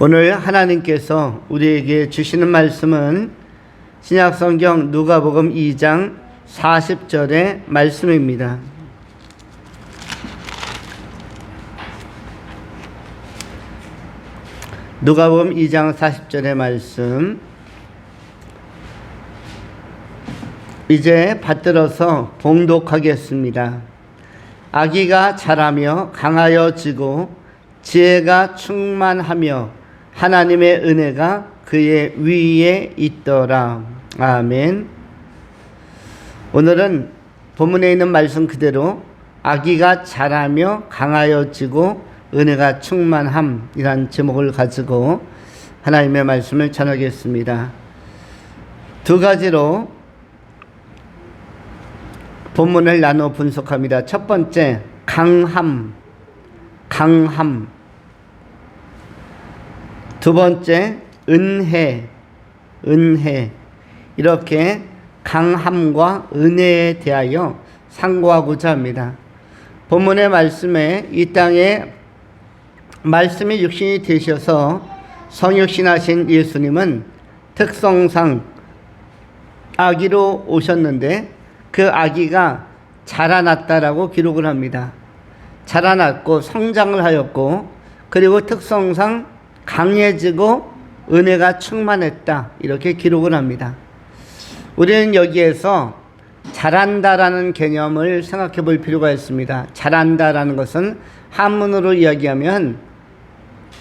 오늘 하나님께서 우리에게 주시는 말씀은 신약성경 누가복음 2장 40절의 말씀입니다. 누가복음 2장 40절의 말씀, 이제 받들어서 봉독하겠습니다. 아기가 자라며 강하여지고 지혜가 충만하며 하나님의 은혜가 그의 위에 있더라. 아멘. 오늘은 본문에 있는 말씀 그대로 아기가 자라며 강하여지고 은혜가 충만함이란 제목을 가지고 하나님의 말씀을 전하겠습니다. 두 가지로 본문을 나눠 분석합니다. 첫 번째, 강함. 두 번째, 은혜. 이렇게 강함과 은혜에 대하여 상고하고자 합니다. 본문의 말씀에 이 땅에 말씀이 육신이 되셔서 성육신하신 예수님은 특성상 아기로 오셨는데 그 아기가 자라났다라고 기록을 합니다. 자라났고 성장을 하였고 그리고 특성상 강해지고 은혜가 충만했다, 이렇게 기록을 합니다. 우리는 여기에서 자란다라는 개념을 생각해 볼 필요가 있습니다. 자란다라는 것은 한문으로 이야기하면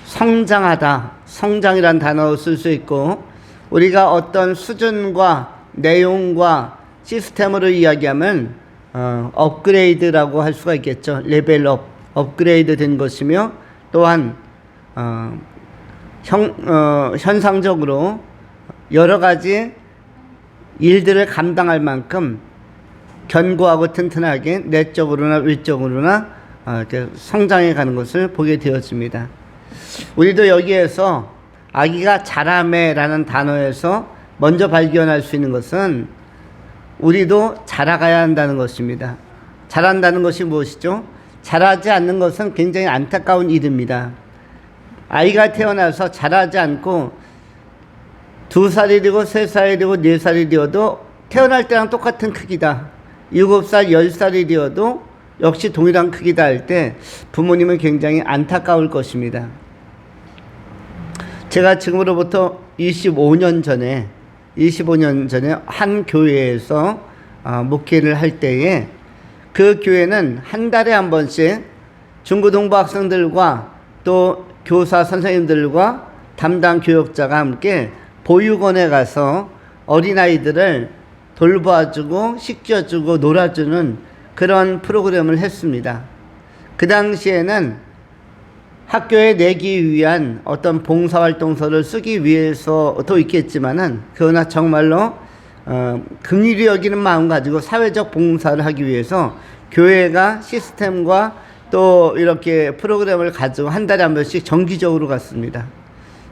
성장하다, 성장이란 단어를 쓸 수 있고, 우리가 어떤 수준과 내용과 시스템으로 이야기하면 업그레이드라고 할 수가 있겠죠. 레벨업, 업그레이드 된 것이며, 또한 현상적으로 여러 가지 일들을 감당할 만큼 견고하고 튼튼하게 내적으로나 외적으로나 이렇게 성장해 가는 것을 보게 되었습니다. 우리도 여기에서 아기가 자라매라는 단어에서 먼저 발견할 수 있는 것은 우리도 자라가야 한다는 것입니다. 자란다는 것이 무엇이죠? 자라지 않는 것은 굉장히 안타까운 일입니다. 아이가 태어나서 자라지 않고 2살이 되고 3살이 되고 4살이 되어도 태어날 때랑 똑같은 크기다, 7살, 10살이 되어도 역시 동일한 크기다 할 때 부모님은 굉장히 안타까울 것입니다. 제가 지금으로부터 25년 전에 한 교회에서 목회를 할 때에 그 교회는 한 달에 한 번씩 중고등부 학생들과 또 교사 선생님들과 담당 교역자가 함께 보육원에 가서 어린아이들을 돌봐주고 씻겨주고 놀아주는 그런 프로그램을 했습니다. 그 당시에는 학교에 내기 위한 어떤 봉사활동서를 쓰기 위해서도 있겠지만은, 그러나 정말로 긍휼히 여기는 마음 가지고 사회적 봉사를 하기 위해서 교회가 시스템과 또 이렇게 프로그램을 가지고 한 달에 한 번씩 정기적으로 갔습니다.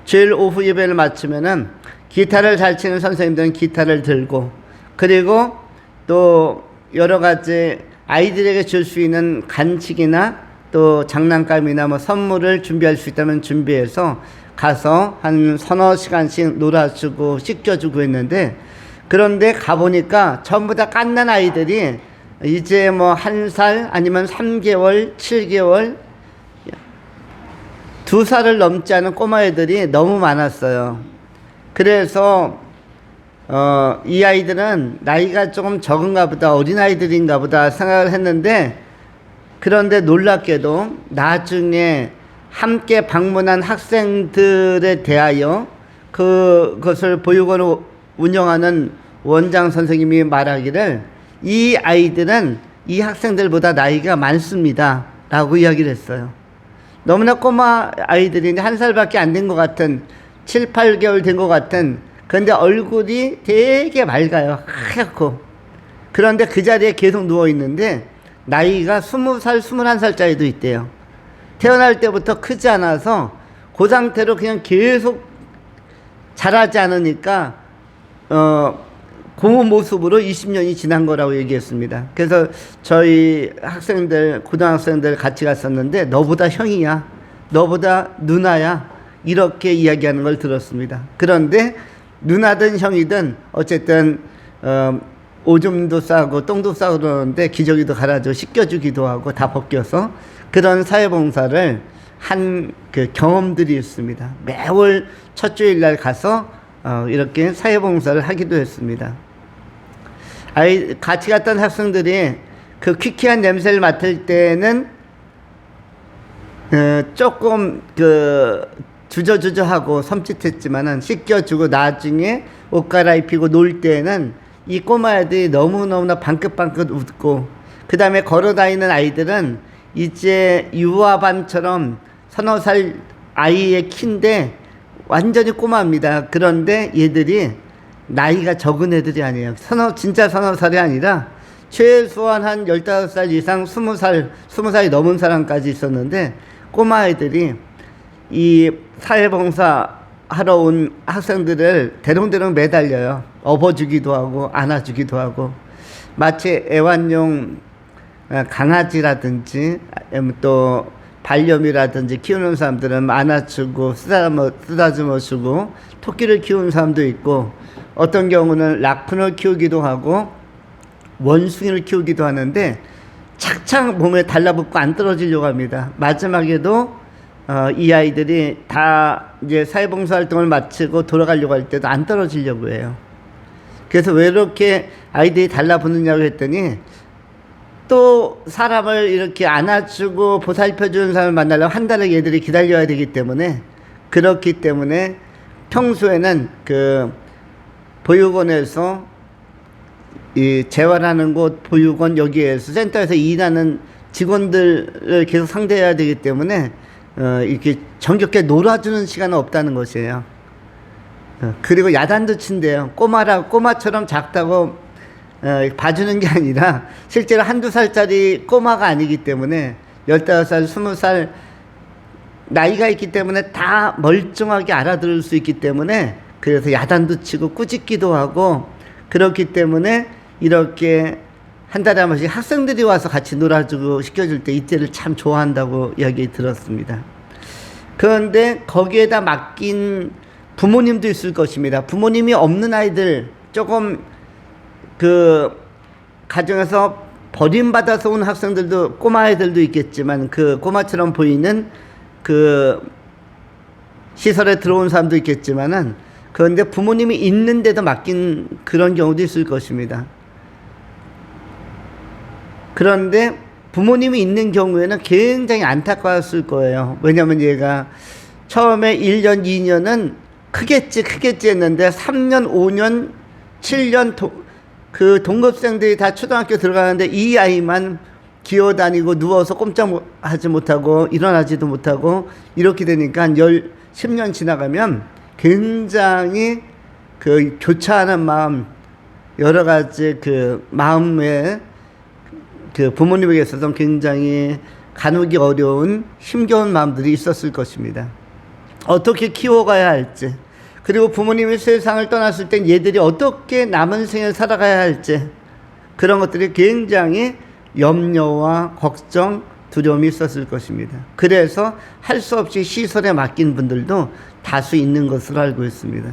주일 오후 예배를 마치면은 기타를 잘 치는 선생님들은 기타를 들고, 그리고 또 여러 가지 아이들에게 줄 수 있는 간식이나 또 장난감이나 뭐 선물을 준비할 수 있다면 준비해서 가서 한 서너 시간씩 놀아주고 씻겨주고 했는데, 그런데 가보니까 전부 다 갓난 아이들이 이제 뭐 1살 아니면 3개월, 7개월, 2살을 넘지 않은 꼬마애들이 너무 많았어요. 그래서 이 아이들은 나이가 조금 적은가 보다, 어린아이들인가 보다 생각을 했는데, 그런데 놀랍게도 나중에 함께 방문한 학생들에 대하여 그것을 보육원을 운영하는 원장 선생님이 말하기를, 이 아이들은 이 학생들보다 나이가 많습니다 라고 이야기를 했어요. 너무나 꼬마 아이들이 1살밖에 안 된 것 같은, 7, 8개월 된 것 같은, 그런데 얼굴이 되게 맑아요. 하얗고. 그런데 그 자리에 계속 누워있는데 나이가 20살, 21살짜리도 있대요. 태어날 때부터 크지 않아서 그 상태로 그냥 계속 자라지 않으니까 그 모습으로 20년이 지난 거라고 얘기했습니다. 그래서 저희 학생들, 고등학생들 같이 갔었는데, 너보다 형이야, 너보다 누나야, 이렇게 이야기하는 걸 들었습니다. 그런데 누나든 형이든 어쨌든 오줌도 싸고 똥도 싸고 그러는데 기저귀도 갈아주고 씻겨주기도 하고 다 벗겨서 그런 사회봉사를 한 그 경험들이 있습니다. 매월 첫 주일날 가서 이렇게 사회봉사를 하기도 했습니다. 같이 갔던 학생들이 그 퀴퀴한 냄새를 맡을 때는 조금 그 주저주저하고 섬찟했지만은 씻겨주고 나중에 옷 갈아입히고 놀 때는 이 꼬마애들이 너무너무나 방긋방긋 웃고, 그 다음에 걸어다니는 아이들은 이제 유아반처럼 서너 살 아이의 키인데 완전히 꼬마입니다. 그런데 얘들이 나이가 적은 애들이 아니에요. 진짜 서너 살이 아니라 최소한 한 15살 이상 20살이 넘은 사람까지 있었는데, 꼬마애들이 이 사회봉사 하러 온 학생들을 대롱대롱 매달려요. 업어주기도 하고 안아주기도 하고, 마치 애완용 강아지라든지 또 반려미라든지 키우는 사람들은 안아주고 쓰다듬어주고, 토끼를 키우는 사람도 있고, 어떤 경우는 라쿤을 키우기도 하고 원숭이를 키우기도 하는데 착착 몸에 달라붙고 안 떨어지려고 합니다. 마지막에도 이 아이들이 다 이제 사회봉사 활동을 마치고 돌아가려고 할 때도 안 떨어지려고 해요. 그래서 왜 이렇게 아이들이 달라붙느냐고 했더니, 또 사람을 이렇게 안아주고 보살펴주는 사람을 만나려면 한 달을 얘들이 기다려야 되기 때문에, 그렇기 때문에 평소에는 그 보육원에서 이 재활하는 곳, 보육원 여기에서 센터에서 일하는 직원들을 계속 상대해야 되기 때문에 이렇게 정겹게 놀아주는 시간은 없다는 것이에요. 그리고 야단도 친대요. 꼬마처럼 작다고 봐주는 게 아니라 실제로 한두 살짜리 꼬마가 아니기 때문에 15살, 20살 나이가 있기 때문에 다 멀쩡하게 알아들을 수 있기 때문에, 그래서 야단도 치고 꾸짖기도 하고, 그렇기 때문에 이렇게 한 달에 한 번씩 학생들이 와서 같이 놀아주고 시켜줄 때 이때를 참 좋아한다고 이야기 들었습니다. 그런데 거기에다 맡긴 부모님도 있을 것입니다. 부모님이 없는 아이들, 조금 그 가정에서 버림받아서 온 학생들도, 꼬마 아이들도 있겠지만 그 꼬마처럼 보이는 그 시설에 들어온 사람도 있겠지만은, 그런데 부모님이 있는데도 맡긴 그런 경우도 있을 것입니다. 그런데 부모님이 있는 경우에는 굉장히 안타까웠을 거예요. 왜냐면 얘가 처음에 1년, 2년은 크겠지 했는데 3년, 5년, 7년 그 동급생들이 다 초등학교 들어가는데 이 아이만 기어다니고 누워서 꼼짝하지 못하고 일어나지도 못하고, 이렇게 되니까 10년 지나가면 굉장히 그 교차하는 마음, 여러 가지 그 마음에 그 부모님에게 있어서 굉장히 가누기 어려운 힘겨운 마음들이 있었을 것입니다. 어떻게 키워가야 할지, 그리고 부모님이 세상을 떠났을 땐 얘들이 어떻게 남은 생을 살아가야 할지, 그런 것들이 굉장히 염려와 걱정, 두려움이 있었을 것입니다. 그래서 할 수 없이 시설에 맡긴 분들도 다수 있는 것으로 알고 있습니다.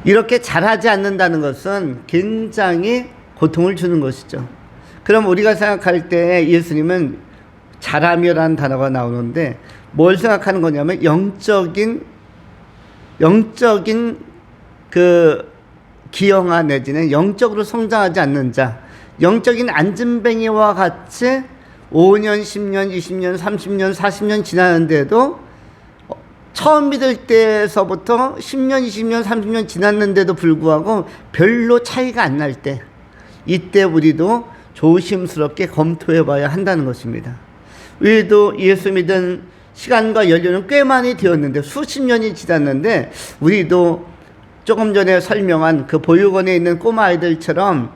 이렇게 잘하지 않는다는 것은 굉장히 고통을 주는 것이죠. 그럼 우리가 생각할 때 예수님은 잘하며라는 단어가 나오는데 뭘 생각하는 거냐면 영적인 그 기형아 내지는 영적으로 성장하지 않는 자, 영적인 안진뱅이와 같이 5년, 10년, 20년, 30년, 40년 지났는데도, 처음 믿을 때서부터 10년, 20년, 30년 지났는데도 불구하고 별로 차이가 안 날 때, 이때 우리도 조심스럽게 검토해 봐야 한다는 것입니다. 우리도 예수 믿은 시간과 연륜은 꽤 많이 되었는데, 수십 년이 지났는데, 우리도 조금 전에 설명한 그 보육원에 있는 꼬마 아이들처럼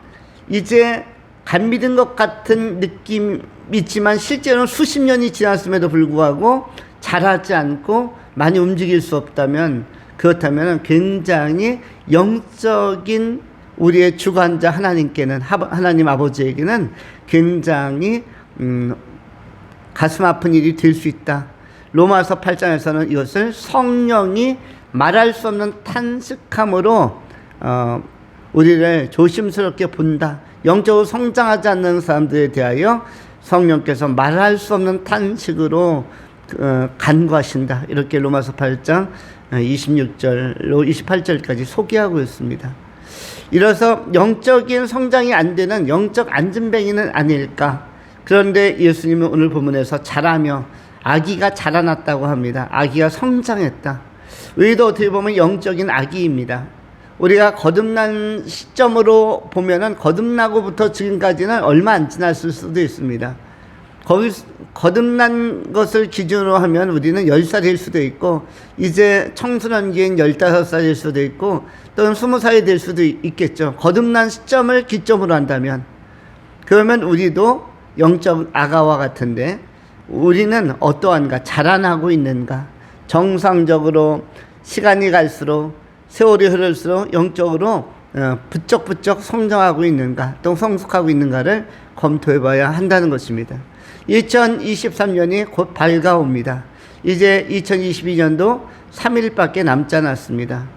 이제 간 믿은 것 같은 느낌이 있지만 실제로는 수십 년이 지났음에도 불구하고 자라지 않고 많이 움직일 수 없다면, 그렇다면 굉장히 영적인 우리의 주관자 하나님 아버지에게는 굉장히 가슴 아픈 일이 될 수 있다. 로마서 8장에서는 이것을 성령이 말할 수 없는 탄식함으로 우리를 조심스럽게 본다. 영적으로 성장하지 않는 사람들에 대하여 성령께서 말할 수 없는 탄식으로 간구하신다. 이렇게 로마서 8장 26절로 28절까지 소개하고 있습니다. 이래서 영적인 성장이 안 되는 영적 안진뱅이는 아닐까. 그런데 예수님은 오늘 본문에서 자라며 아기가 자라났다고 합니다. 아기가 성장했다. 우리도 어떻게 보면 영적인 아기입니다. 우리가 거듭난 시점으로 보면은 거듭나고부터 지금까지는 얼마 안 지났을 수도 있습니다. 거듭난 것을 기준으로 하면 우리는 10살일 수도 있고, 이제 청소년기인 15살일 수도 있고, 또는 20살이 될 수도 있겠죠. 거듭난 시점을 기점으로 한다면. 그러면 우리도 영적 아가와 같은데, 우리는 어떠한가? 자라나고 있는가? 정상적으로 시간이 갈수록, 세월이 흐를수록 영적으로 부쩍부쩍 성장하고 있는가, 또 성숙하고 있는가를 검토해 봐야 한다는 것입니다. 2023년이 곧 밝아옵니다. 이제 2022년도 3일밖에 남지 않았습니다.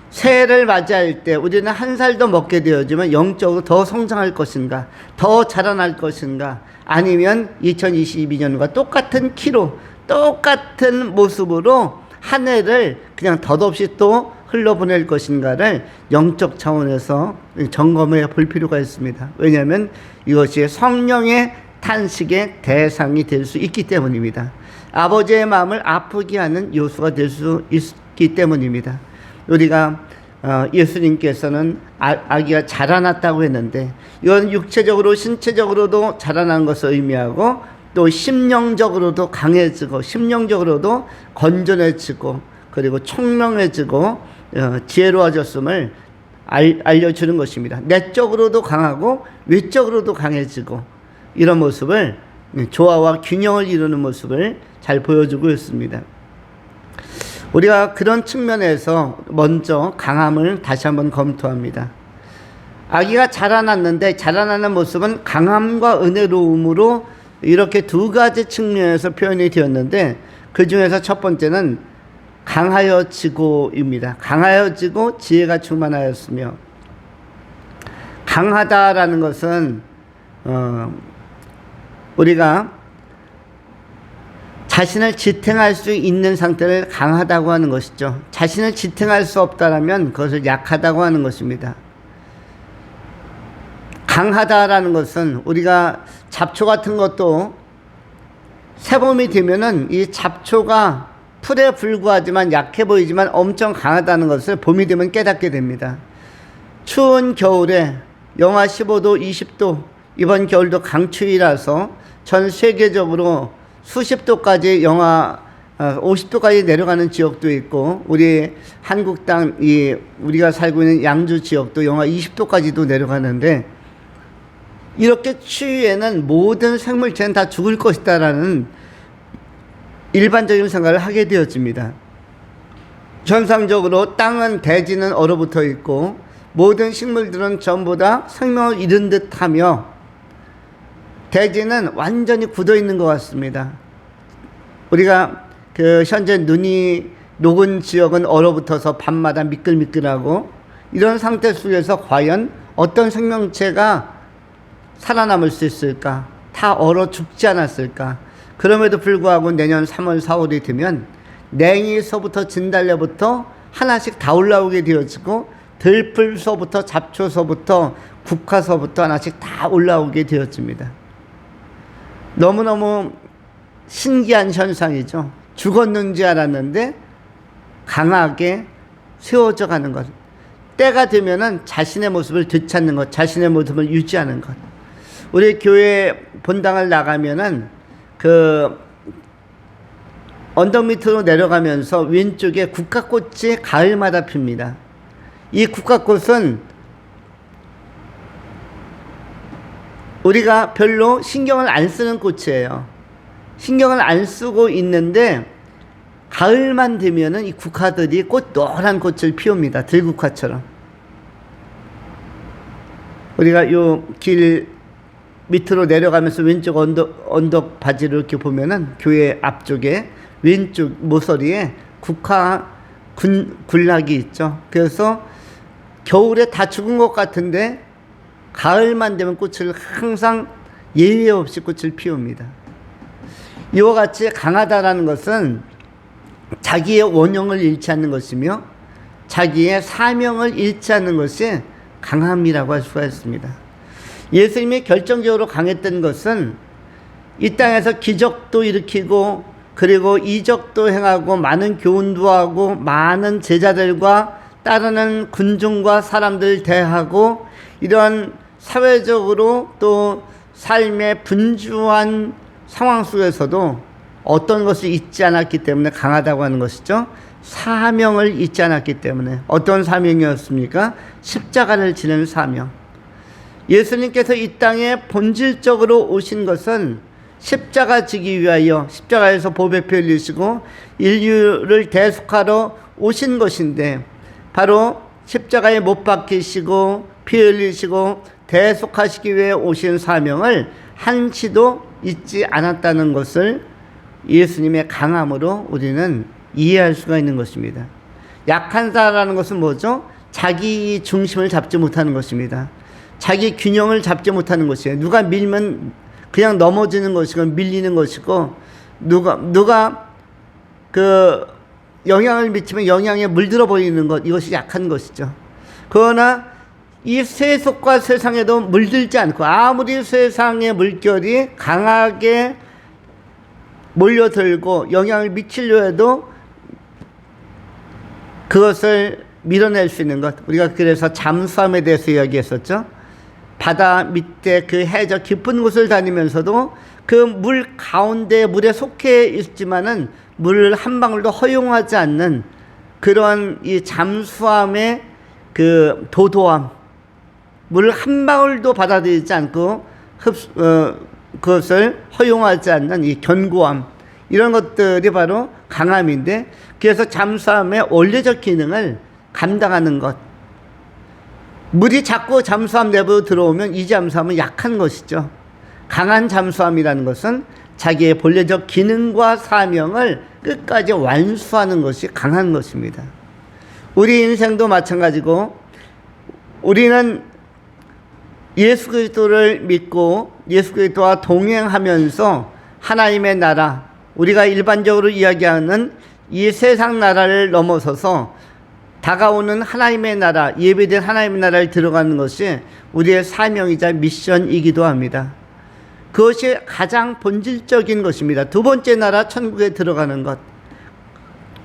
새해를 맞이할 때 우리는 한 살 더 먹게 되어지만 영적으로 더 성장할 것인가, 더 자라날 것인가, 아니면 2022년과 똑같은 키로, 똑같은 모습으로 한 해를 그냥 덧없이 또 흘러보낼 것인가를 영적 차원에서 점검해 볼 필요가 있습니다. 왜냐하면 이것이 성령의 탄식의 대상이 될 수 있기 때문입니다. 아버지의 마음을 아프게 하는 요소가 될 수 있기 때문입니다. 우리가 예수님께서는 아기가 자라났다고 했는데, 이건 육체적으로 신체적으로도 자라난 것을 의미하고, 또 심령적으로도 강해지고 심령적으로도 건전해지고 그리고 총명해지고 지혜로워졌음을 알려주는 것입니다. 내적으로도 강하고 외적으로도 강해지고, 이런 모습을, 조화와 균형을 이루는 모습을 잘 보여주고 있습니다. 우리가 그런 측면에서 먼저 강함을 다시 한번 검토합니다. 아기가 자라났는데 자라나는 모습은 강함과 은혜로움으로 이렇게 두 가지 측면에서 표현이 되었는데, 그 중에서 첫 번째는 강하여지고입니다. 강하여지고 지혜가 충만하였으며, 강하다라는 것은 우리가 자신을 지탱할 수 있는 상태를 강하다고 하는 것이죠. 자신을 지탱할 수 없다라면 그것을 약하다고 하는 것입니다. 강하다라는 것은 우리가 잡초 같은 것도 새봄이 되면은 이 잡초가 풀에 불과하지만 약해 보이지만 엄청 강하다는 것을 봄이 되면 깨닫게 됩니다. 추운 겨울에 영하 15도, 20도, 이번 겨울도 강추위라서 전 세계적으로 수십 도까지 영하 50도까지 내려가는 지역도 있고, 우리 한국 땅, 우리가 살고 있는 양주 지역도 영하 20도까지도 내려가는데, 이렇게 추위에는 모든 생물체는 다 죽을 것이다라는 일반적인 생각을 하게 되어집니다. 현상적으로 땅은, 대지는 얼어붙어 있고 모든 식물들은 전부 다 생명을 잃은 듯하며, 대지는 완전히 굳어 있는 것 같습니다. 우리가 현재 눈이 녹은 지역은 얼어붙어서 밤마다 미끌미끌하고, 이런 상태 속에서 과연 어떤 생명체가 살아남을 수 있을까? 다 얼어 죽지 않았을까? 그럼에도 불구하고 내년 3월, 4월이 되면 냉이서부터 진달래부터 하나씩 다 올라오게 되어지고, 들풀서부터 잡초서부터 국화서부터 하나씩 다 올라오게 되어집니다. 너무너무 신기한 현상이죠. 죽었는지 알았는데 강하게 세워져 가는 것. 때가 되면은 자신의 모습을 되찾는 것, 자신의 모습을 유지하는 것. 우리 교회 본당을 나가면은 그 언덕 밑으로 내려가면서 왼쪽에 국화꽃이 가을마다 핍니다. 이 국화꽃은 우리가 별로 신경을 안 쓰는 꽃이에요. 신경을 안 쓰고 있는데 가을만 되면은 이 국화들이 노란 꽃을 피웁니다. 들국화처럼. 우리가 요 길 밑으로 내려가면서 왼쪽 언덕 바지를 이렇게 보면은 교회 앞쪽에 왼쪽 모서리에 군락이 있죠. 그래서 겨울에 다 죽은 것 같은데 가을만 되면 꽃을 항상 예외 없이 꽃을 피웁니다. 이와 같이 강하다라는 것은 자기의 원형을 잃지 않는 것이며 자기의 사명을 잃지 않는 것이 강함이라고 할 수가 있습니다. 예수님이 결정적으로 강했던 것은 이 땅에서 기적도 일으키고 그리고 이적도 행하고 많은 교훈도 하고 많은 제자들과 따르는 군중과 사람들 대하고 이런 사회적으로 또 삶의 분주한 상황 속에서도 어떤 것을 잊지 않았기 때문에 강하다고 하는 것이죠. 사명을 잊지 않았기 때문에. 어떤 사명이었습니까? 십자가를 지는 사명. 예수님께서 이 땅에 본질적으로 오신 것은 십자가 지기 위하여 십자가에서 보배 피 흘리시고 인류를 대속하러 오신 것인데 바로 십자가에 못 박히시고 피 흘리시고 대속하시기 위해 오신 사명을 한치도 잊지 않았다는 것을 예수님의 강함으로 우리는 이해할 수가 있는 것입니다. 약한 자라는 것은 뭐죠? 자기 중심을 잡지 못하는 것입니다. 자기 균형을 잡지 못하는 것이에요. 누가 밀면 그냥 넘어지는 것이고 밀리는 것이고 누가 그 영향을 미치면 영향에 물들어 버리는 것, 이것이 약한 것이죠. 그러나 이 세속과 세상에도 물들지 않고 아무리 세상의 물결이 강하게 몰려들고 영향을 미치려 해도 그것을 밀어낼 수 있는 것, 우리가 그래서 잠수함에 대해서 이야기했었죠. 바다 밑에 그 해저 깊은 곳을 다니면서도 그 물 가운데 물에 속해 있지만은 물을 한 방울도 허용하지 않는 그런 이 잠수함의 그 도도함, 물을 한 방울도 받아들이지 않고 그것을 허용하지 않는 이 견고함, 이런 것들이 바로 강함인데, 그래서 잠수함의 원래적 기능을 감당하는 것. 물이 자꾸 잠수함 내부로 들어오면 이 잠수함은 약한 것이죠. 강한 잠수함이라는 것은 자기의 본래적 기능과 사명을 끝까지 완수하는 것이 강한 것입니다. 우리 인생도 마찬가지고, 우리는 예수 그리스도를 믿고 예수 그리스도와 동행하면서 하나님의 나라, 우리가 일반적으로 이야기하는 이 세상 나라를 넘어서서 다가오는 하나님의 나라, 예배된 하나님의 나라에 들어가는 것이 우리의 사명이자 미션이기도 합니다. 그것이 가장 본질적인 것입니다. 두 번째 나라, 천국에 들어가는 것.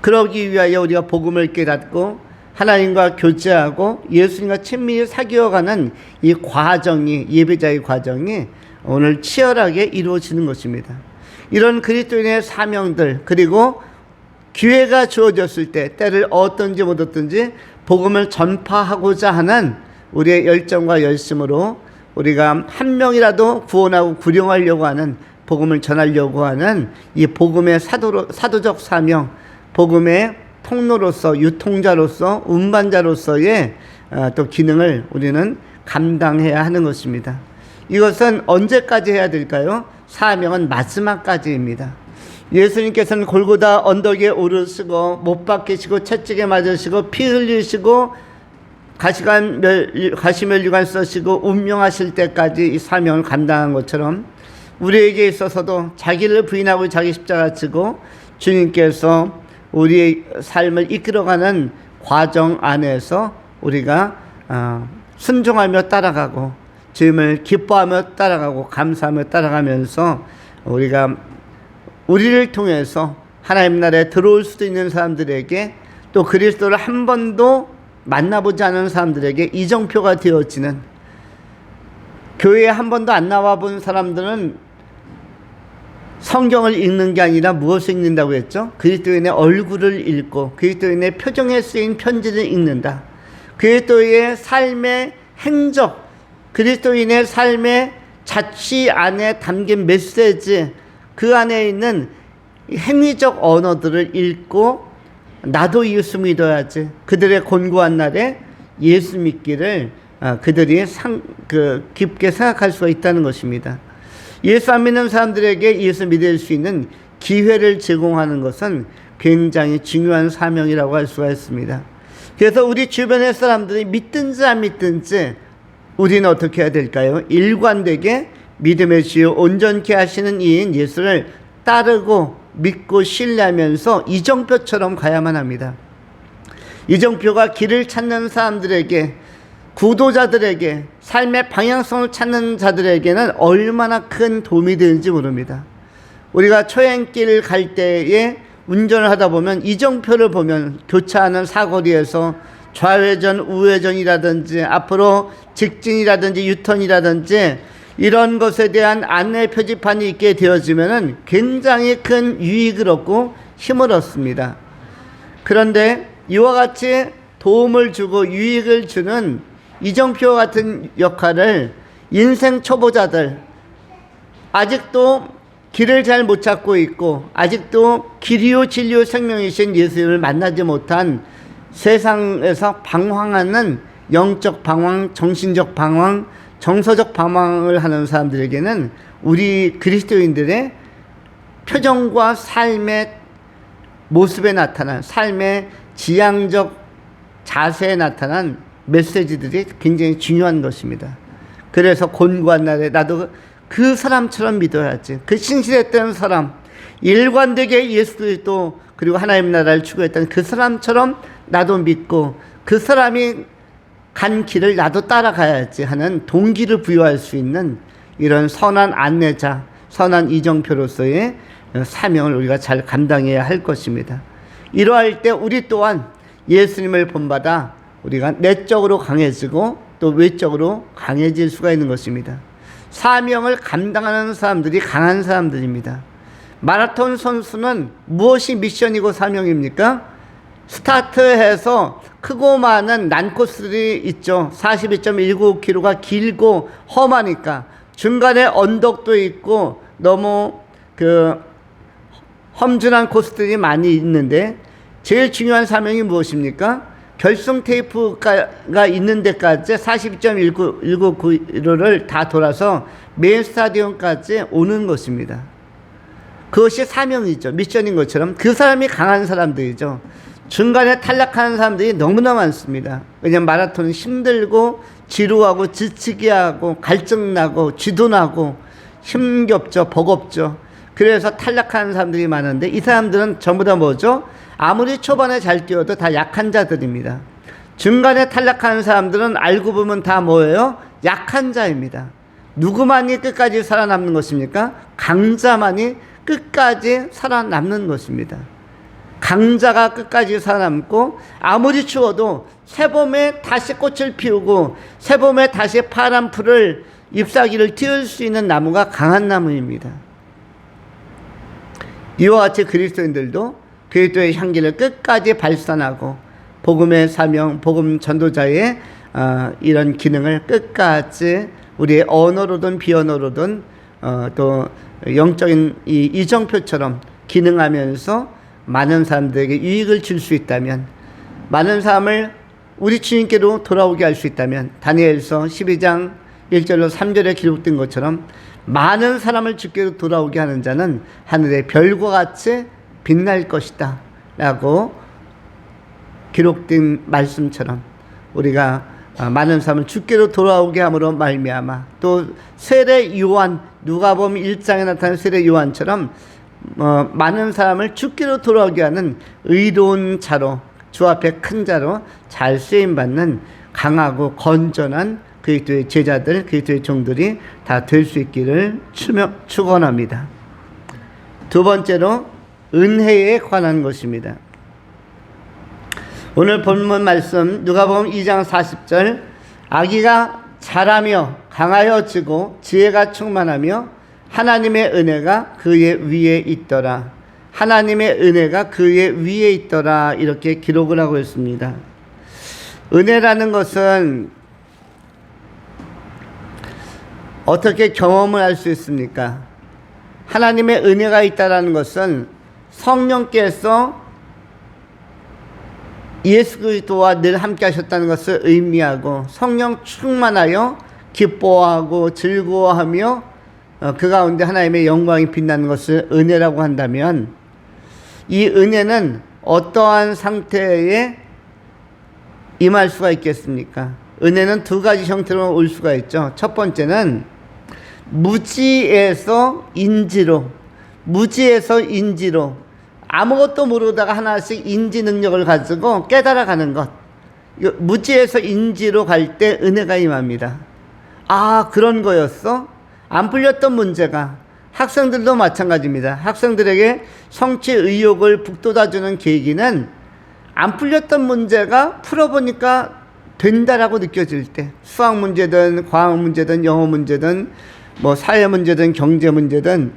그러기 위하여 우리가 복음을 깨닫고 하나님과 교제하고 예수님과 친밀히 사귀어가는 이 과정이, 예배자의 과정이 오늘 치열하게 이루어지는 것입니다. 이런 그리스도인의 사명들, 그리고 기회가 주어졌을 때 때를 얻든지 못 얻든지 복음을 전파하고자 하는 우리의 열정과 열심으로 우리가 한 명이라도 구원하고 구령하려고 하는, 복음을 전하려고 하는 이 복음의 사도적 사명, 복음의 통로로서, 유통자로서, 운반자로서의 또 기능을 우리는 감당해야 하는 것입니다. 이것은 언제까지 해야 될까요? 사명은 마지막까지입니다. 예수님께서는 골고다 언덕에 오르시고 못 박히시고 채찍에 맞으시고 피 흘리시고 가시면류관 써시고 운명하실 때까지 이 사명을 감당한 것처럼 우리에게 있어서도 자기를 부인하고 자기 십자가 지고 주님께서 우리의 삶을 이끌어가는 과정 안에서 우리가 순종하며 따라가고 주님을 기뻐하며 따라가고 감사하며 따라가면서 우리를 통해서 하나님 나라에 들어올 수도 있는 사람들에게, 또 그리스도를 한 번도 만나보지 않은 사람들에게 이정표가 되어지는, 교회에 한 번도 안 나와본 사람들은 성경을 읽는 게 아니라 무엇을 읽는다고 했죠? 그리스도인의 얼굴을 읽고 그리스도인의 표정에 쓰인 편지를 읽는다. 그리스도의 삶의 행적, 그리스도인의 삶의 자취 안에 담긴 메시지, 그 안에 있는 행위적 언어들을 읽고 나도 예수 믿어야지, 그들의 곤고한 날에 예수 믿기를 그들이 깊게 생각할 수가 있다는 것입니다. 예수 안 믿는 사람들에게 예수 믿을 수 있는 기회를 제공하는 것은 굉장히 중요한 사명이라고 할 수가 있습니다. 그래서 우리 주변의 사람들이 믿든지 안 믿든지 우리는 어떻게 해야 될까요? 일관되게 믿음의 주요 온전케 하시는 이인 예수를 따르고 믿고 신뢰하면서 이정표처럼 가야만 합니다. 이정표가 길을 찾는 사람들에게, 구도자들에게, 삶의 방향성을 찾는 자들에게는 얼마나 큰 도움이 되는지 모릅니다. 우리가 초행길 갈 때에 운전을 하다 보면 이정표를 보면 교차하는 사거리에서 좌회전, 우회전이라든지 앞으로 직진이라든지 유턴이라든지 이런 것에 대한 안내 표지판이 있게 되어지면 굉장히 큰 유익을 얻고 힘을 얻습니다. 그런데 이와 같이 도움을 주고 유익을 주는 이정표 같은 역할을 인생 초보자들, 아직도 길을 잘 못 찾고 있고 아직도 길이요 진리요 생명이신 예수님을 만나지 못한 세상에서 방황하는 영적 방황, 정신적 방황, 정서적 방황을 하는 사람들에게는 우리 그리스도인들의 표정과 삶의 모습에 나타난, 삶의 지향적 자세에 나타난 메시지들이 굉장히 중요한 것입니다. 그래서 곤고한 날에 나도 그 사람처럼 믿어야지. 그 신실했던 사람, 일관되게 예수 그리스도 그리고 하나님 나라를 추구했던 그 사람처럼 나도 믿고 그 사람이 간 길을 나도 따라가야지 하는 동기를 부여할 수 있는 이런 선한 안내자, 선한 이정표로서의 사명을 우리가 잘 감당해야 할 것입니다. 이러할 때 우리 또한 예수님을 본받아 우리가 내적으로 강해지고 또 외적으로 강해질 수가 있는 것입니다. 사명을 감당하는 사람들이 강한 사람들입니다. 마라톤 선수는 무엇이 미션이고 사명입니까? 스타트해서 크고 많은 난코스들이 있죠. 42.195km가 길고 험하니까 중간에 언덕도 있고 너무 험준한 코스들이 많이 있는데 제일 중요한 사명이 무엇입니까? 결승 테이프가 있는 데까지 42.195km를 다 돌아서 메인 스타디움까지 오는 것입니다. 그것이 사명이죠. 미션인 것처럼 그 사람이 강한 사람들이죠. 중간에 탈락하는 사람들이 너무나 많습니다. 왜냐하면 마라톤은 힘들고 지루하고 지치게 하고 갈증나고 쥐도나고 힘겹죠. 버겁죠. 그래서 탈락하는 사람들이 많은데 이 사람들은 전부 다 뭐죠? 아무리 초반에 잘 뛰어도 다 약한 자들입니다. 중간에 탈락하는 사람들은 알고 보면 다 뭐예요? 약한 자입니다. 누구만이 끝까지 살아남는 것입니까? 강자만이 끝까지 살아남는 것입니다. 강자가 끝까지 살아남고 아무리 추워도 새봄에 다시 꽃을 피우고 새봄에 다시 파란 풀을 잎사귀를 틔울 수 있는 나무가 강한 나무입니다. 이와 같이 그리스도인들도 그리스도의 향기를 끝까지 발산하고 복음의 사명, 복음 전도자의 이런 기능을 끝까지 우리의 언어로든 비언어로든 또 영적인 이정표처럼 기능하면서 많은 사람들에게 유익을 줄 수 있다면, 많은 사람을 우리 주님께로 돌아오게 할 수 있다면 다니엘서 12장 1절로 3절에 기록된 것처럼 많은 사람을 주께로 돌아오게 하는 자는 하늘의 별과 같이 빛날 것이다 라고 기록된 말씀처럼 우리가 많은 사람을 주께로 돌아오게 함으로 말미암아 또 세례 요한, 누가복음 1장에 나타난 세례 요한처럼 많은 사람을 주께로 돌아오게 하는 의로운 자로, 주 앞에 큰 자로 잘 쓰임받는 강하고 건전한 그리스도의 제자들, 그리스도의 종들이 다 될 수 있기를 축원합니다. 두 번째로 은혜에 관한 것입니다. 오늘 본문 말씀 누가복음 2장 40절, 아기가 자라며 강하여지고 지혜가 충만하며 하나님의 은혜가 그의 위에 있더라. 하나님의 은혜가 그의 위에 있더라. 이렇게 기록을 하고 있습니다. 은혜라는 것은 어떻게 경험을 할 수 있습니까? 하나님의 은혜가 있다라는 것은 성령께서 예수 그리스도와 늘 함께 하셨다는 것을 의미하고 성령 충만하여 기뻐하고 즐거워하며 그 가운데 하나님의 영광이 빛나는 것을 은혜라고 한다면, 이 은혜는 어떠한 상태에 임할 수가 있겠습니까? 은혜는 두 가지 형태로 올 수가 있죠. 첫 번째는 무지에서 인지로, 아무것도 모르다가 하나씩 인지 능력을 가지고 깨달아가는 것. 무지에서 인지로 갈 때 은혜가 임합니다. 아, 그런 거였어? 안 풀렸던 문제가, 학생들도 마찬가지입니다. 학생들에게 성취 의욕을 북돋아주는 계기는 안 풀렸던 문제가 풀어보니까 된다라고 느껴질 때, 수학 문제든 과학 문제든 영어 문제든 뭐 사회 문제든 경제 문제든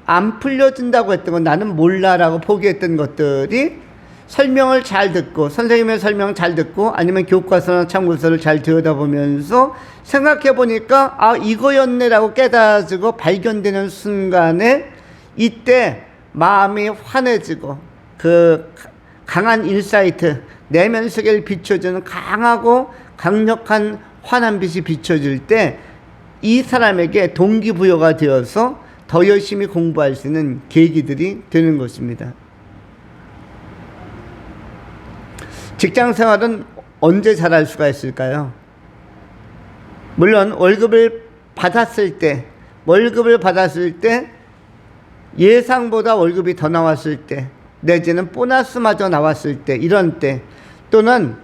안 풀려진다고 했던 건 나는 몰라라고 포기했던 것들이 설명을 잘 듣고, 선생님의 설명 잘 듣고, 아니면 교과서나 참고서를 잘 들여다보면서 생각해 보니까 아, 이거였네라고 깨달아지고 발견되는 순간에, 이때 마음이 환해지고 그 강한 인사이트, 내면 세계를 비춰주는 강하고 강력한 환한 빛이 비춰질 때 이 사람에게 동기부여가 되어서 더 열심히 공부할 수 있는 계기들이 되는 것입니다. 직장 생활은 언제 잘할 수가 있을까요? 물론 월급을 받았을 때 예상보다 월급이 더 나왔을 때, 내지는 보너스마저 나왔을 때, 이런 때, 또는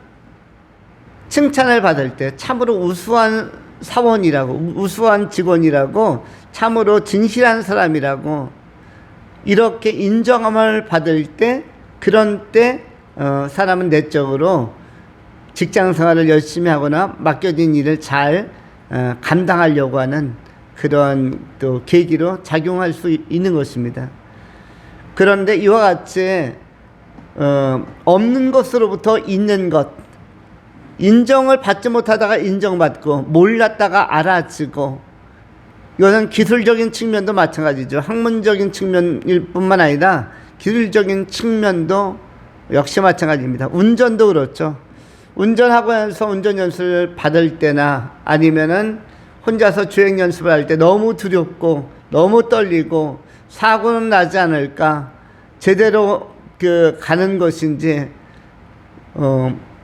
칭찬을 받을 때, 참으로 우수한 사원이라고, 우수한 직원이라고, 참으로 진실한 사람이라고 이렇게 인정함을 받을 때, 그런 때 사람은 내적으로 직장 생활을 열심히 하거나 맡겨진 일을 잘 감당하려고 하는 그런 또 계기로 작용할 수 있는 것입니다. 그런데 이와 같이 없는 것으로부터 있는 것, 인정을 받지 못하다가 인정받고, 몰랐다가 알아지고, 이것은 기술적인 측면도 마찬가지죠. 학문적인 측면일 뿐만 아니라 기술적인 측면도 역시 마찬가지입니다. 운전도 그렇죠. 운전학원에서 운전 연수를 받을 때나 아니면은 혼자서 주행 연습을 할 때 너무 두렵고 너무 떨리고 사고는 나지 않을까, 제대로 가는 것인지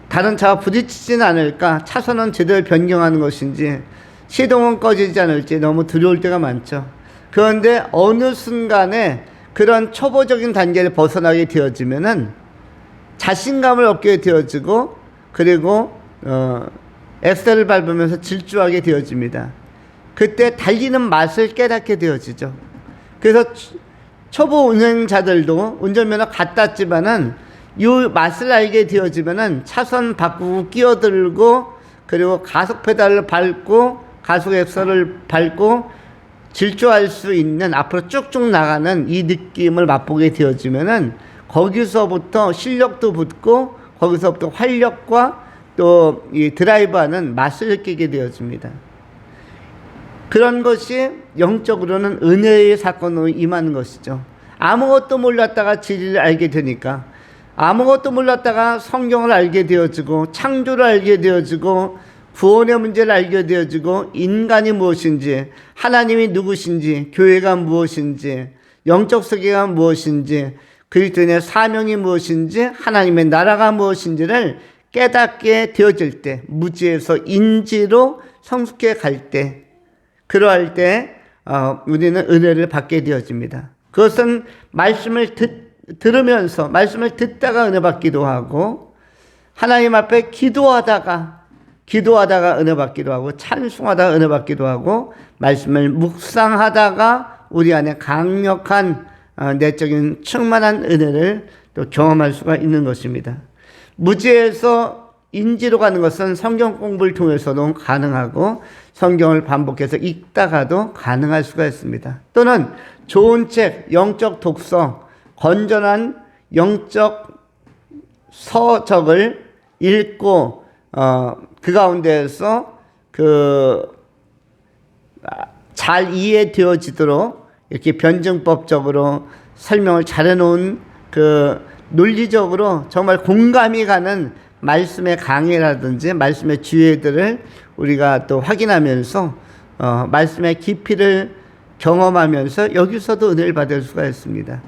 다른 차와 부딪히지는 않을까, 차선은 제대로 변경하는 것인지, 시동은 꺼지지 않을지 너무 두려울 때가 많죠. 그런데 어느 순간에 그런 초보적인 단계를 벗어나게 되어지면은 자신감을 얻게 되어지고, 그리고 엑셀을 밟으면서 질주하게 되어집니다. 그때 달리는 맛을 깨닫게 되어지죠. 그래서 초보 운행자들도 운전면허 갖다 지만은 이 맛을 알게 되어지면은 차선 바꾸고 끼어들고, 그리고 가속 페달을 밟고 가속 엑셀을 밟고 질주할 수 있는, 앞으로 쭉쭉 나가는 이 느낌을 맛보게 되어지면은 거기서부터 실력도 붙고, 거기서부터 활력과 또 이 드라이브하는 맛을 느끼게 되어집니다. 그런 것이 영적으로는 은혜의 사건으로 임하는 것이죠. 아무것도 몰랐다가 진리를 알게 되니까, 아무것도 몰랐다가 성경을 알게 되어지고, 창조를 알게 되어지고, 구원의 문제를 알게 되어지고, 인간이 무엇인지, 하나님이 누구신지, 교회가 무엇인지, 영적 세계가 무엇인지, 그리스도인의 사명이 무엇인지, 하나님의 나라가 무엇인지를 깨닫게 되어질 때, 무지에서 인지로 성숙해 갈 때, 그러할 때 우리는 은혜를 받게 되어집니다. 그것은 말씀을 들으면서, 말씀을 듣다가 은혜 받기도 하고, 하나님 앞에 기도하다가 은혜 받기도 하고, 찬송하다가 은혜 받기도 하고, 말씀을 묵상하다가 우리 안에 강력한 내적인 충만한 은혜를 또 경험할 수가 있는 것입니다. 무지에서 인지로 가는 것은 성경 공부를 통해서도 가능하고, 성경을 반복해서 읽다가도 가능할 수가 있습니다. 또는 좋은 책, 영적 독서, 건전한 영적 서적을 읽고 그 가운데에서 잘 이해되어지도록 이렇게 변증법적으로 설명을 잘 해놓은 논리적으로 정말 공감이 가는 말씀의 강의라든지 말씀의 주제들을 우리가 또 확인하면서 말씀의 깊이를 경험하면서 여기서도 은혜를 받을 수가 있습니다.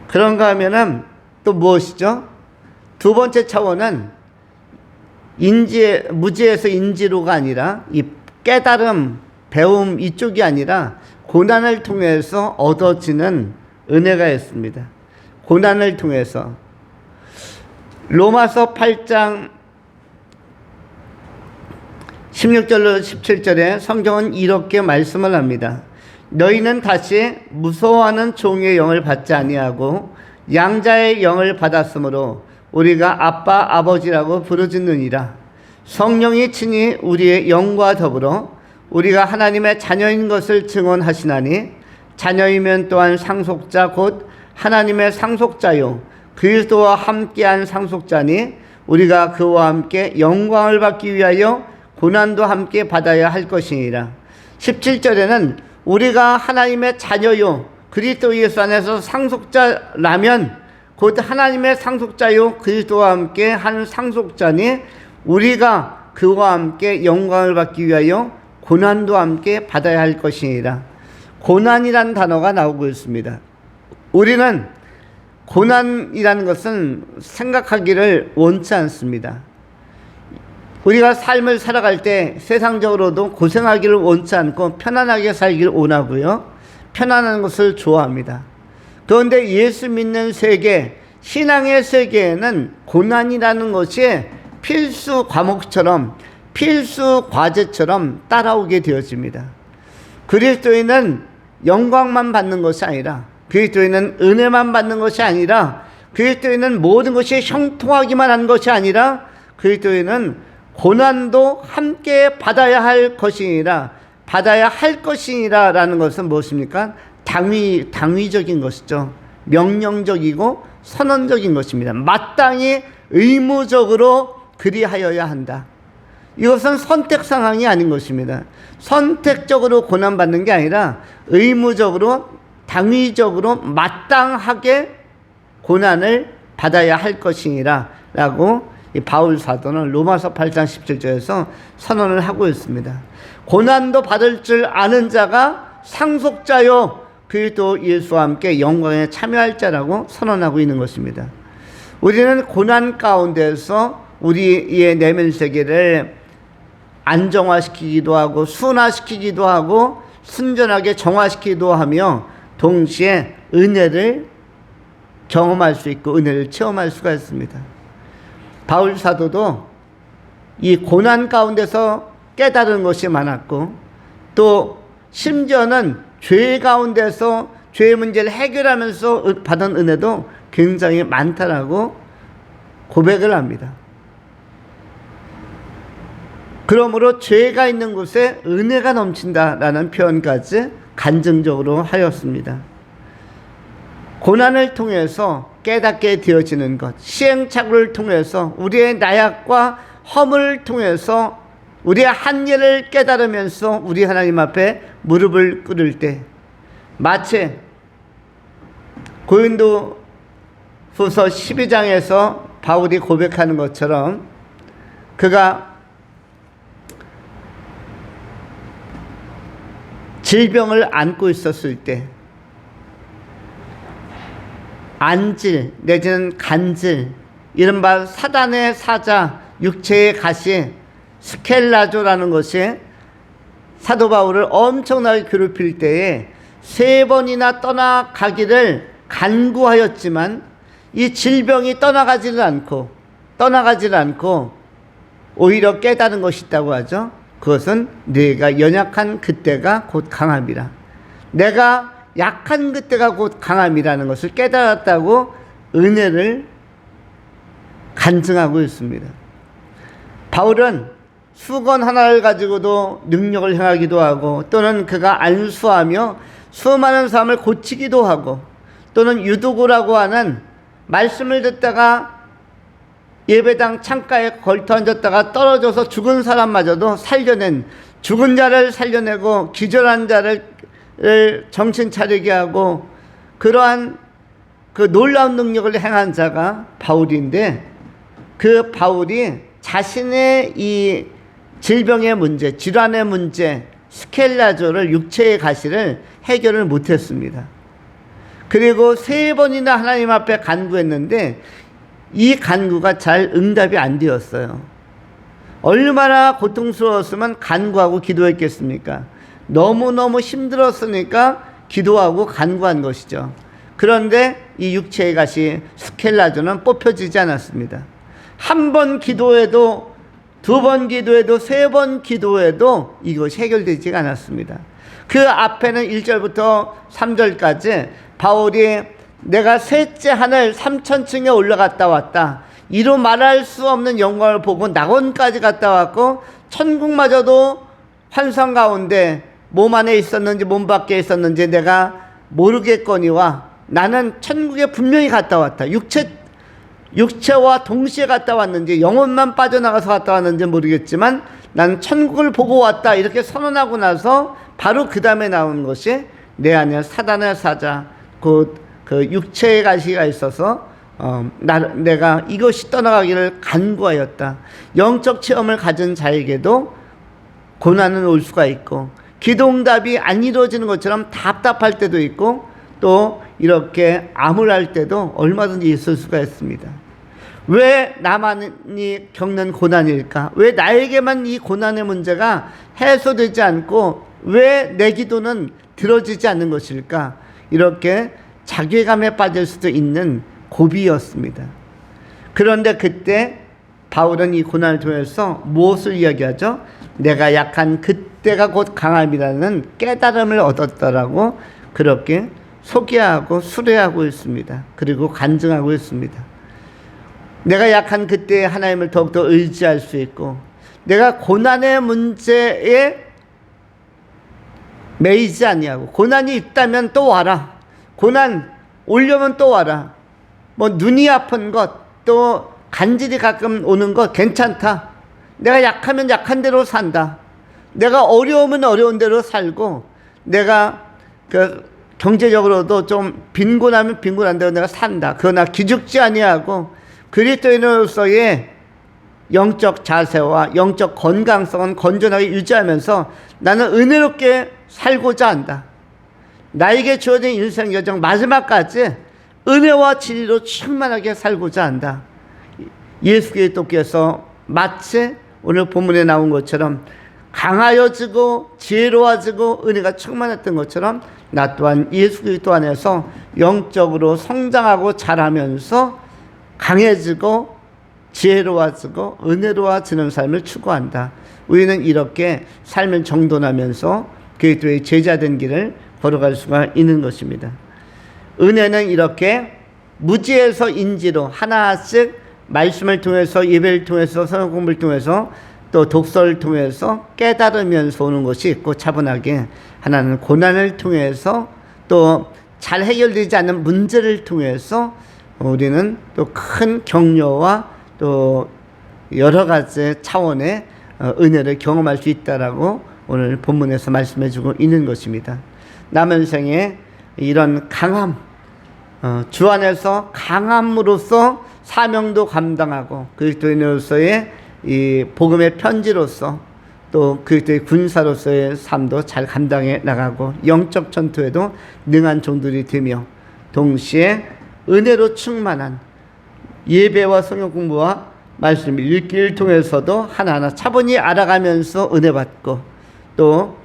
그런가 하면은 또 무엇이죠? 두 번째 차원은 무지에서 인지로가 아니라 이 깨달음, 배움 이쪽이 아니라 고난을 통해서 얻어지는 은혜가 있습니다. 고난을 통해서. 로마서 8장 16절로 17절에 성경은 이렇게 말씀을 합니다. 너희는 다시 무서워하는 종의 영을 받지 아니하고 양자의 영을 받았으므로 우리가 아빠 아버지라고 부르짖느니라. 성령이 친히 우리의 영과 더불어 우리가 하나님의 자녀인 것을 증언하시나니 자녀이면 또한 상속자 곧 하나님의 상속자요 그리스도와 함께한 상속자니 우리가 그와 함께 영광을 받기 위하여 고난도 함께 받아야 할 것이니라. 17절에는 우리가 하나님의 자녀요 그리스도 예수 안에서 상속자라면 곧 하나님의 상속자요 그리스도와 함께 한 상속자니 우리가 그와 함께 영광을 받기 위하여 고난도 함께 받아야 할 것이니라. 고난이라는 단어가 나오고 있습니다. 우리는 고난이라는 것은 생각하기를 원치 않습니다. 우리가 삶을 살아갈 때 세상적으로도 고생하기를 원치 않고 편안하게 살기를 원하고요. 편안한 것을 좋아합니다. 그런데 예수 믿는 세계, 신앙의 세계에는 고난이라는 것이 필수 과목처럼, 필수 과제처럼 따라오게 되어집니다. 그리스도인은 영광만 받는 것이 아니라, 그리스도인은 은혜만 받는 것이 아니라, 그리스도인은 모든 것이 형통하기만 한 것이 아니라, 그리스도인은 고난도 함께 받아야 할 것이니라, 받아야 할 것이니라 라는 것은 무엇입니까? 당위적인 것이죠. 명령적이고 선언적인 것입니다. 마땅히 의무적으로 그리하여야 한다. 이것은 선택 상황이 아닌 것입니다. 선택적으로 고난받는 게 아니라 의무적으로 당위적으로 마땅하게 고난을 받아야 할 것이니라 라고 이 바울 사도는 로마서 8장 17절에서 선언을 하고 있습니다. 고난도 받을 줄 아는 자가 상속자요 그리스도 예수와 함께 영광에 참여할 자라고 선언하고 있는 것입니다. 우리는 고난 가운데서 우리의 내면 세계를 안정화시키기도 하고 순화시키기도 하고 순전하게 정화시키기도 하며 동시에 은혜를 경험할 수 있고 은혜를 체험할 수가 있습니다. 바울 사도도 이 고난 가운데서 깨달은 것이 많았고 또 심지어는 죄 가운데서 죄의 문제를 해결하면서 받은 은혜도 굉장히 많다라고 고백을 합니다. 그러므로 죄가 있는 곳에 은혜가 넘친다라는 표현까지 간증적으로 하였습니다. 고난을 통해서 깨닫게 되어지는 것, 시행착오를 통해서 우리의 나약과 허물을 통해서 우리의 한계를 깨달으면서 우리 하나님 앞에 무릎을 꿇을 때 마치 고린도후서 12장에서 바울이 고백하는 것처럼 그가 질병을 안고 있었을 때 안질 내지는 간질, 이른바 사단의 사자, 육체의 가시 스켈라조라는 것이 사도 바울을 엄청나게 괴롭힐 때에 3번이나 떠나가기를 간구하였지만 이 질병이 떠나가지를 않고 오히려 깨달은 것이 있다고 하죠. 그것은 내가 연약한 그때가 곧 강함이라. 내가 약한 그때가 곧 강함이라는 것을 깨달았다고 은혜를 간증하고 있습니다. 바울은 수건 하나를 가지고도 능력을 행하기도 하고 또는 그가 안수하며 수많은 사람을 고치기도 하고 또는 유두구라고 하는 말씀을 듣다가 예배당 창가에 걸터 앉았다가 떨어져서 죽은 사람마저도 살려낸, 죽은 자를 살려내고 기절한 자를 정신 차리게 하고 그러한 그 놀라운 능력을 행한 자가 바울인데, 그 바울이 자신의 이 질병의 문제, 질환의 문제, 스켈라조를 육체의 가시를 해결을 못했습니다. 그리고 3번이나 하나님 앞에 간구했는데 이 간구가 잘 응답이 안 되었어요. 얼마나 고통스러웠으면 간구하고 기도했겠습니까? 너무너무 힘들었으니까 기도하고 간구한 것이죠. 그런데 이 육체의 가시 스켈라조는 뽑혀지지 않았습니다. 한 번 기도해도, 2번 기도해도, 3번 기도해도 이것이 해결되지 않았습니다. 그 앞에는 1절부터 3절까지 바울이 내가 셋째 하늘 3천층에 올라갔다 왔다. 이로 말할 수 없는 영광을 보고 낙원까지 갔다 왔고 천국마저도 환상 가운데 몸 안에 있었는지 몸 밖에 있었는지 내가 모르겠거니와 나는 천국에 분명히 갔다 왔다. 육체와 동시에 갔다 왔는지 영혼만 빠져나가서 갔다 왔는지 모르겠지만 나는 천국을 보고 왔다. 이렇게 선언하고 나서 바로 그 다음에 나온 것이 내 안에 사단의 사자 곧 그 육체의 가시가 있어서 내가 이것이 떠나가기를 간구하였다. 영적 체험을 가진 자에게도 고난은 올 수가 있고 기도응답이 안 이루어지는 것처럼 답답할 때도 있고 또 이렇게 암울할 때도 얼마든지 있을 수가 있습니다. 왜 나만이 겪는 고난일까? 왜 나에게만 이 고난의 문제가 해소되지 않고 왜 내 기도는 들어지지 않는 것일까? 이렇게 자괴감에 빠질 수도 있는 고비였습니다. 그런데 그때 바울은 이 고난을 통해서 무엇을 이야기하죠? 내가 약한 그때가 곧 강함이라는 깨달음을 얻었다라고 그렇게 소개하고 수레하고 있습니다. 그리고 간증하고 있습니다. 내가 약한 그때에 하나님을 더욱더 의지할 수 있고 내가 고난의 문제에 매이지 아니하고 고난이 있다면 또 와라. 고난 오려면 또 와라. 뭐 눈이 아픈 것 또 간질이 가끔 오는 것 괜찮다. 내가 약하면 약한 대로 산다. 내가 어려우면 어려운 대로 살고 내가 그 경제적으로도 좀 빈곤하면 빈곤한 대로 내가 산다. 그러나 기죽지 아니하고 그리스도인으로서의 영적 자세와 영적 건강성은 건전하게 유지하면서 나는 은혜롭게 살고자 한다. 나에게 주어진 인생 여정 마지막까지 은혜와 진리로 충만하게 살고자 한다. 예수 그리스도께서 마치 오늘 본문에 나온 것처럼 강하여지고 지혜로워지고 은혜가 충만했던 것처럼 나 또한 예수 그리스도 안에서 영적으로 성장하고 자라면서 강해지고 지혜로워지고 은혜로워지는 삶을 추구한다. 우리는 이렇게 삶을 정돈하면서 그리스도의 제자된 길을 걸어갈 수가 있는 것입니다. 은혜는 이렇게 무지에서 인지로 하나씩 말씀을 통해서 예배를 통해서 성경 공부를 통해서 또 독서를 통해서 깨달으면서 오는 것이 있고 차분하게 하나는 고난을 통해서 또 잘 해결되지 않는 문제를 통해서 우리는 또 큰 격려와 또 여러 가지 차원의 은혜를 경험할 수 있다라고 오늘 본문에서 말씀해 주고 있는 것입니다. 남은 생에 이런 강함, 주 안에서 강함으로써 사명도 감당하고 그리스도인으로서의 이 복음의 편지로서 또 그리스도의 군사로서의 삶도 잘 감당해 나가고 영적 전투에도 능한 종들이 되며 동시에 은혜로 충만한 예배와 성경 공부와 말씀 읽기를 통해서도 하나하나 차분히 알아가면서 은혜 받고 또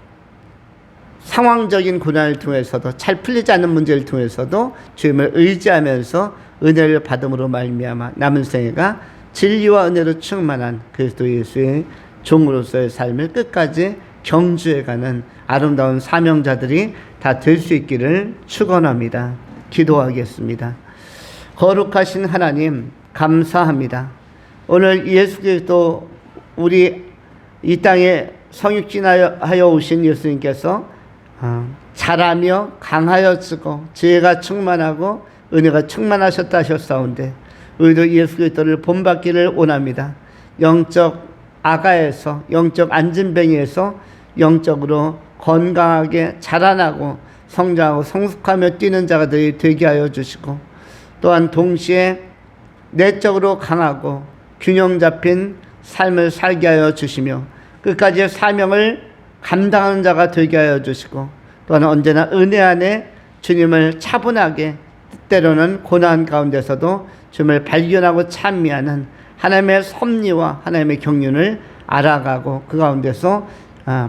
상황적인 고난을 통해서도 잘 풀리지 않는 문제를 통해서도 주님을 의지하면서 은혜를 받음으로 말미암아 남은 생애가 진리와 은혜로 충만한 그리스도 예수의 종으로서의 삶을 끝까지 경주해가는 아름다운 사명자들이 다 될 수 있기를 축원합니다. 기도하겠습니다. 거룩하신 하나님 감사합니다. 오늘 예수 그리스도 우리 이 땅에 성육신하여 오신 예수님께서 자라며 강하여지고 지혜가 충만하고 은혜가 충만하셨다 하셨사온데 우리도 예수 그리스도를 본받기를 원합니다. 영적 아가에서 영적 안진뱅이에서 영적으로 건강하게 자라나고 성장하고 성숙하며 뛰는 자들이 되게 하여 주시고 또한 동시에 내적으로 강하고 균형 잡힌 삶을 살게 하여 주시며 끝까지 사명을 감당하는 자가 되게 하여 주시고, 또한 언제나 은혜 안에 주님을 차분하게, 때로는 고난 가운데서도 주님을 발견하고 찬미하는 하나님의 섭리와 하나님의 경륜을 알아가고 그 가운데서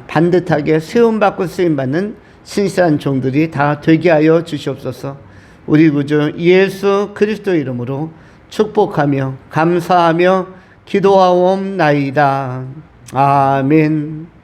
반듯하게 세움받고 쓰임받는 신실한 종들이 다 되게 하여 주시옵소서. 우리 구주 예수 그리스도 이름으로 축복하며 감사하며 기도하옵나이다. 아멘.